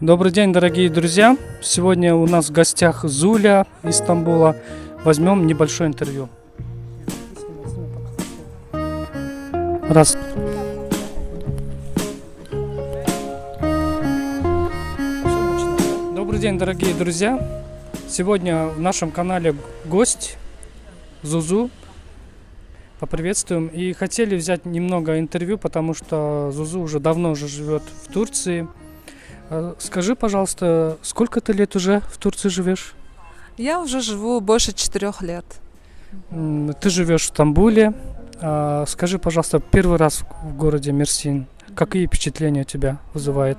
Добрый день, дорогие друзья! Сегодня у нас в гостях Зуля из Стамбула. Возьмем небольшое интервью. Раз. Добрый день, дорогие друзья! Сегодня в нашем канале гость Зузу. Поприветствуем. И хотели взять немного интервью, потому что Зузу уже давно живет в Турции. Скажи, пожалуйста, сколько ты лет уже в Турции живешь? Я уже живу больше 4 лет. Ты живешь в Стамбуле. Скажи, пожалуйста, первый раз в городе Мерсин. Какие впечатления у тебя вызывает?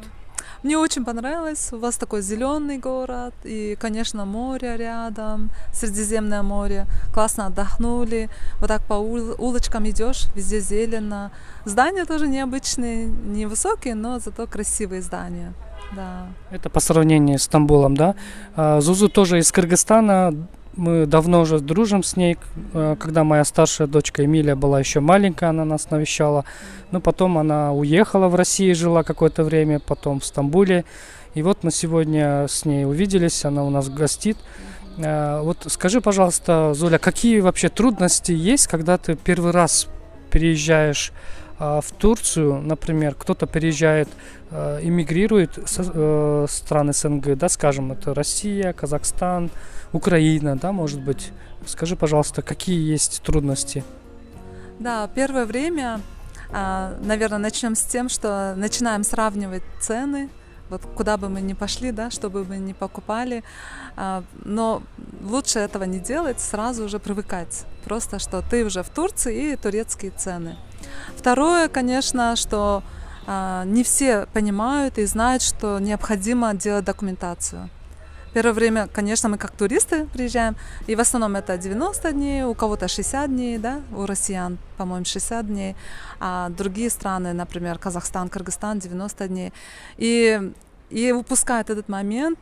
Мне очень понравилось. У вас такой зеленый город. И, конечно, море рядом, Средиземное море. Классно отдохнули. Вот так по улочкам идешь, везде зелено. Здания тоже необычные, невысокие, но зато красивые здания. Да. Это по сравнению с Стамбулом, да? Зузу тоже из Кыргызстана. Мы давно уже дружим с ней. Когда моя старшая дочка Эмилия была еще маленькая, она нас навещала. Но потом она уехала в Россию, жила какое-то время, потом в Стамбуле. И вот мы сегодня с ней увиделись, она у нас гостит. Вот скажи, пожалуйста, Зуля, какие вообще трудности есть, когда ты первый раз переезжаешь в Турцию, например, кто-то переезжает, эмигрирует со стран СНГ, да, скажем, это Россия, Казахстан, Украина, да, может быть. Скажи, пожалуйста, какие есть трудности? Да, первое время, наверное, начнем с тем, что начинаем сравнивать цены. Вот куда бы мы ни пошли, да, что бы мы ни покупали, но лучше этого не делать, сразу уже привыкать. Просто, что ты уже в Турции и турецкие цены. Второе, конечно, что не все понимают и знают, что необходимо делать документацию. Первое время, конечно, мы как туристы приезжаем, и в основном это 90 дней, у кого-то 60 дней, да, у россиян, по-моему, 60 дней, а другие страны, например, Казахстан, Кыргызстан, 90 дней. И упускают этот момент,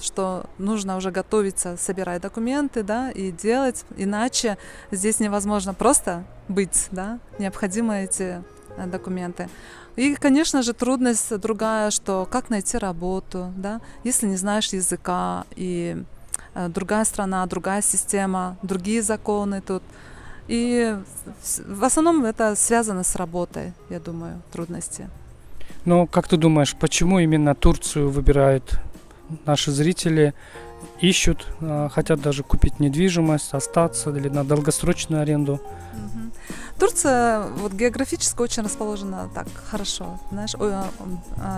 что нужно уже готовиться, собирать документы, да, и делать, иначе здесь невозможно просто быть, да, необходимы эти документы. И, конечно же, трудность другая, что как найти работу, да, если не знаешь языка, и другая страна, другая система, другие законы тут. И в основном это связано с работой, я думаю, трудности. Но как ты думаешь, почему именно Турцию выбирают наши зрители, ищут, хотят даже купить недвижимость, остаться или на долгосрочную аренду? Турция вот географически очень расположена так хорошо, знаешь,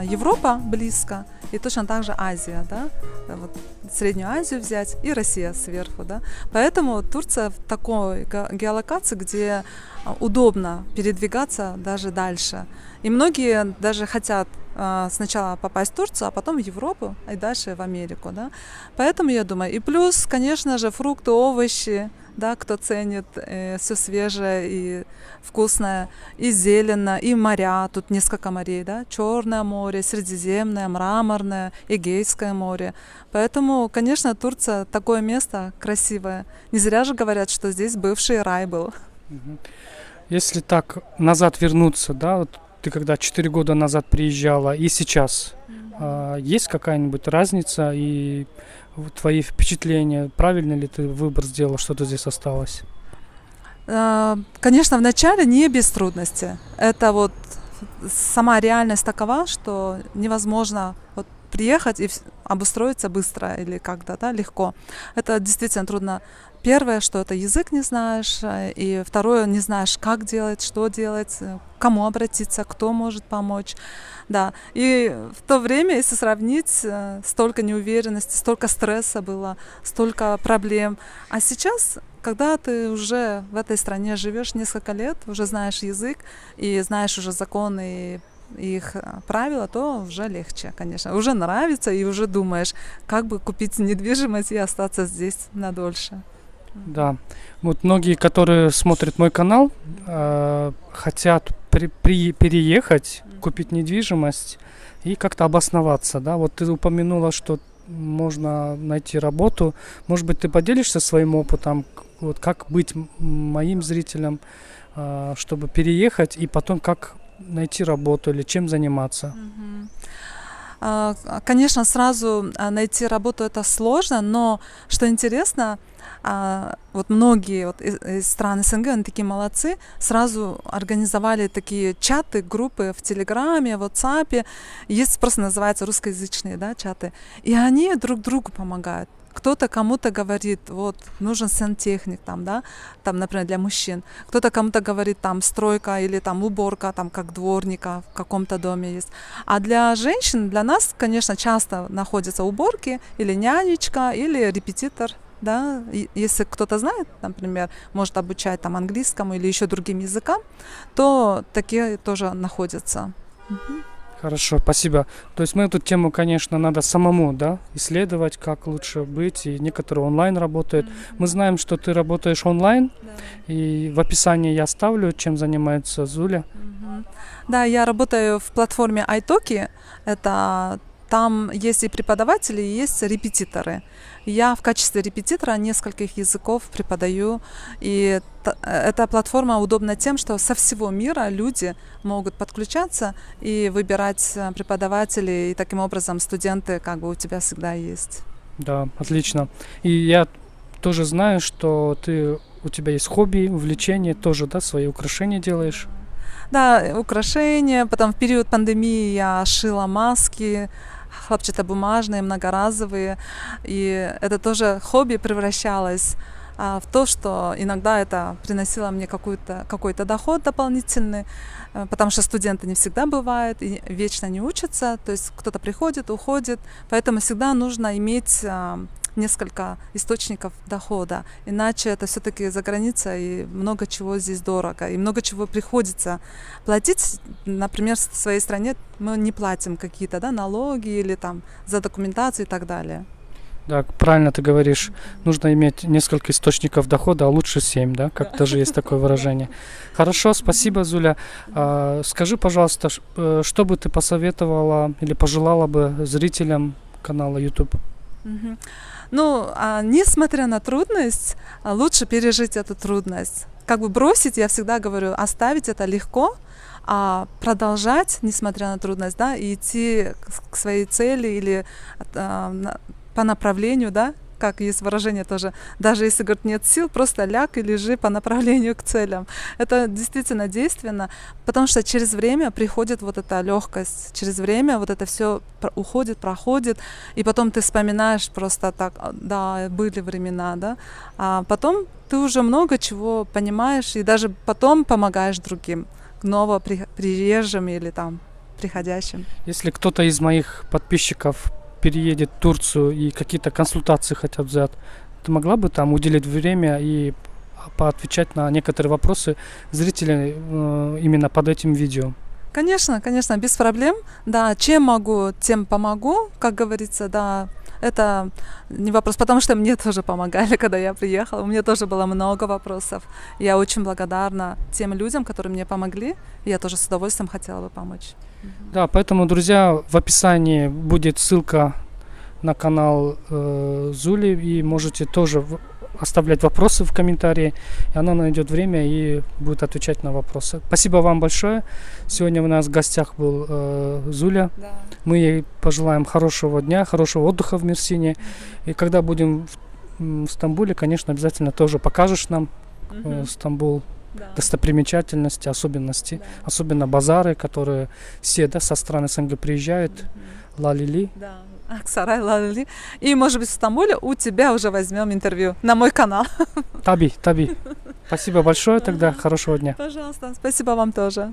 Европа близко и точно так же Азия, да, вот Среднюю Азию взять и Россия сверху, да, поэтому Турция в такой геолокации, где удобно передвигаться даже дальше, и многие даже хотят сначала попасть в Турцию, а потом в Европу и дальше в Америку, да, поэтому я думаю, и плюс, конечно же, фрукты, овощи, да, кто ценит все свежее и вкусное, и зелено, и моря, тут несколько морей, да, Черное море, Средиземное, Мраморное, Эгейское море. Поэтому, конечно, Турция такое место красивое. Не зря же говорят, что здесь бывший рай был. Если так назад вернуться, да, вот ты когда 4 года назад приезжала и сейчас, есть какая-нибудь разница и твои впечатления, правильно ли ты выбор сделала, что ты здесь осталось? Конечно, вначале не без трудностей. Это вот сама реальность такова, что невозможно вот приехать и обустроиться быстро или как-то, да, легко. Это действительно трудно. Первое, что это язык не знаешь, и второе, не знаешь, как делать, что делать, к кому обратиться, кто может помочь. Да. И в то время, если сравнить, столько неуверенности, столько стресса было, столько проблем. А сейчас, когда ты уже в этой стране живешь несколько лет, уже знаешь язык и знаешь уже законы и их правила, то уже легче, конечно. Уже нравится и уже думаешь, как бы купить недвижимость и остаться здесь надольше. Да, вот многие, которые смотрят мой канал, хотят переехать, купить недвижимость и как-то обосноваться, да. Вот ты упомянула, что можно найти работу. Может быть, ты поделишься своим опытом, вот как быть моим зрителям, чтобы переехать и потом как найти работу или чем заниматься? Конечно, сразу найти работу это сложно, но что интересно, вот многие вот из стран СНГ, они такие молодцы, сразу организовали такие чаты, группы в Телеграме, в WhatsApp, есть просто называются русскоязычные, да, чаты, и они друг другу помогают. Кто-то кому-то говорит, вот, нужен сантехник там, да, там, например, для мужчин. Кто-то кому-то говорит, там, стройка или там уборка, там, как дворника в каком-то доме есть. А для женщин, для нас, конечно, часто находятся уборки или нянечка, или репетитор. Да, если кто-то знает, например, может обучать там английскому или еще другим языкам, то такие тоже находятся. Хорошо, спасибо. То есть мы эту тему, конечно, надо самому, да, исследовать, как лучше быть, и некоторые онлайн работают. Мы знаем, что ты работаешь онлайн, и в описании я оставлю, чем занимается Зуля. Да, я работаю в платформе iTalki, это там есть и преподаватели, и есть репетиторы. Я в качестве репетитора нескольких языков преподаю, и эта платформа удобна тем, что со всего мира люди могут подключаться и выбирать преподавателей, и таким образом студенты как бы у тебя всегда есть. Да, отлично. И я тоже знаю, что у тебя есть хобби, увлечение, тоже, да, свои украшения делаешь. Да, украшения, потом в период пандемии я шила маски, хлопчатобумажные, многоразовые, и это тоже хобби превращалось в то, что иногда это приносило мне какой-то доход дополнительный, потому что студенты не всегда бывают и вечно не учатся, то есть кто-то приходит, уходит, поэтому всегда нужно иметь несколько источников дохода, иначе это все-таки за границей, и много чего здесь дорого, и много чего приходится платить. Например, в своей стране мы не платим какие-то, да, налоги или там за документацию и так далее. Да, правильно ты говоришь, нужно иметь несколько источников дохода, а лучше 7, да, как даже есть такое выражение. Хорошо, спасибо, Зуля. Скажи, пожалуйста, что бы ты посоветовала или пожелала бы зрителям канала YouTube? Ну, несмотря на трудность, лучше пережить эту трудность. Как бы бросить, я всегда говорю, оставить это легко, а продолжать, несмотря на трудность, да, и идти к своей цели или по направлению, да, как есть выражение тоже, даже если, говорит, нет сил, просто ляг и лежи по направлению к целям. Это действительно действенно, потому что через время приходит вот эта легкость, через время вот это все уходит, проходит, и потом ты вспоминаешь просто так, да, были времена, да, а потом ты уже много чего понимаешь, и даже потом помогаешь другим, новоприезжим или там приходящим. Если кто-то из моих подписчиков переедет в Турцию и какие-то консультации хотят взять, ты могла бы там уделить время и поотвечать на некоторые вопросы зрителей именно под этим видео? Конечно, конечно, без проблем. Да, чем могу, тем помогу, как говорится, да. Это не вопрос, потому что мне тоже помогали, когда я приехала. У меня тоже было много вопросов. Я очень благодарна тем людям, которые мне помогли. Я тоже с удовольствием хотела бы помочь. Да, поэтому, друзья, в описании будет ссылка на канал Зули, и можете тоже оставлять вопросы в комментарии, и она найдет время и будет отвечать на вопросы. Спасибо вам большое. Сегодня у нас в гостях был Зуля. Да. Мы ей пожелаем хорошего дня, хорошего отдыха в Мерсине. И когда будем в Стамбуле, конечно, обязательно тоже покажешь нам Стамбул. Да. Достопримечательности, особенности, да. Особенно базары, которые все, да, со стран СНГ приезжают, Лалили. Да, Аксарай, Лалили. И, может быть, в Стамбуле у тебя уже возьмем интервью на мой канал. Таби. Спасибо большое тогда, хорошего дня. Пожалуйста, спасибо вам тоже.